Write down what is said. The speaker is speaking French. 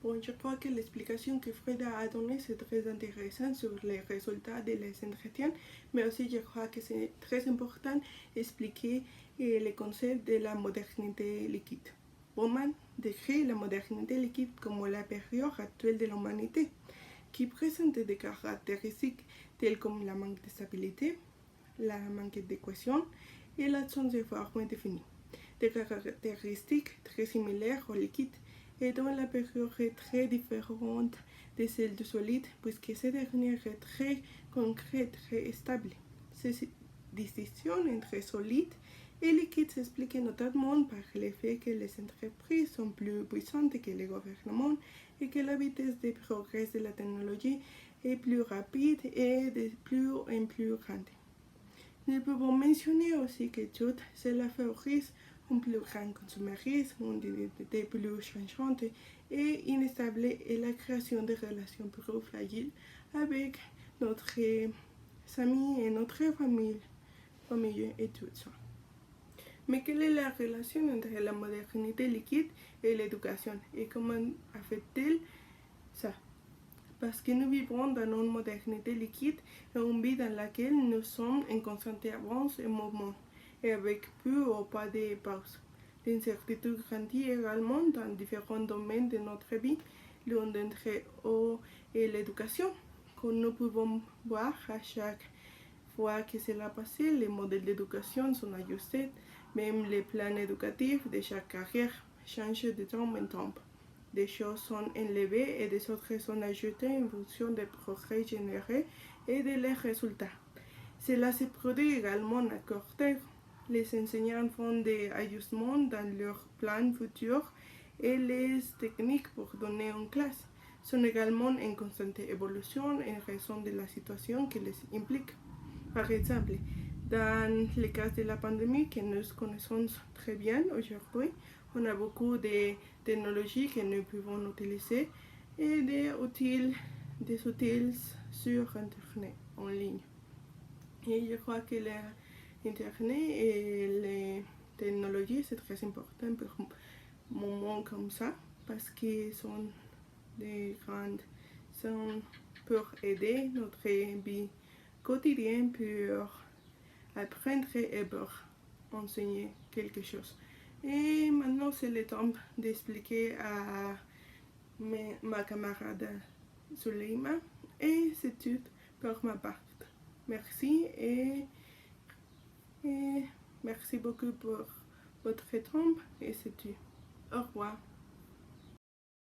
Bon, je crois que l'explication que Freda a donnée, c'est très intéressant sur les résultats de les entretiens, mais aussi je crois que c'est très important d'expliquer le concept de la modernité liquide. Bauman décrit la modernité liquide comme la période actuelle de l'humanité, qui présente des caractéristiques telles comme la manque de stabilité, la manque d'équation et l'absence de forme définie. Des caractéristiques très similaires au liquide et dont la période est très différente de celle du solide puisque cette dernière est très concrète, très stable. Ces distinctions entre solide et liquide s'expliquent notamment par le fait que les entreprises sont plus puissantes que les gouvernements et que la vitesse de progrès de la technologie est plus rapide et de plus en plus grande. Nous pouvons mentionner aussi que tout cela favorise un plus grand consumérisme, une identité plus changeante et instable et la création de relations plus fragiles avec notre amis et notre famille et tout ça. Mais quelle est la relation entre la modernité liquide et l'éducation et comment affecte-t-elle ça? Parce que nous vivons dans une modernité liquide et une vie dans laquelle nous sommes en constante avance et mouvement, et avec peu ou pas de pause. L'incertitude grandit également dans différents domaines de notre vie, l'un d'entre eux est l'éducation. Comme nous pouvons voir à chaque fois que cela passe, les modèles d'éducation sont ajustés, même les plans éducatifs de chaque carrière changent de temps en temps. Des choses sont enlevées et des autres sont ajoutées en fonction des progrès générés et de leurs résultats. Cela se produit également à court terme. Les enseignants font des ajustements dans leurs plans futurs et les techniques pour donner en classe sont également en constante évolution en raison de la situation qui les implique. Par exemple, dans le cas de la pandémie que nous connaissons très bien aujourd'hui, on a beaucoup de technologies que nous pouvons utiliser et des outils sur Internet en ligne. Et je crois que l'Internet et les technologies, c'est très important pour un moment comme ça parce qu'ils sont des grandes sont pour aider notre vie quotidienne pour apprendre et pour enseigner quelque chose. Et maintenant, c'est le temps d'expliquer à ma camarade Suleima. Et c'est tout pour ma part. Merci et merci beaucoup pour votre temps et c'est tout. Au revoir.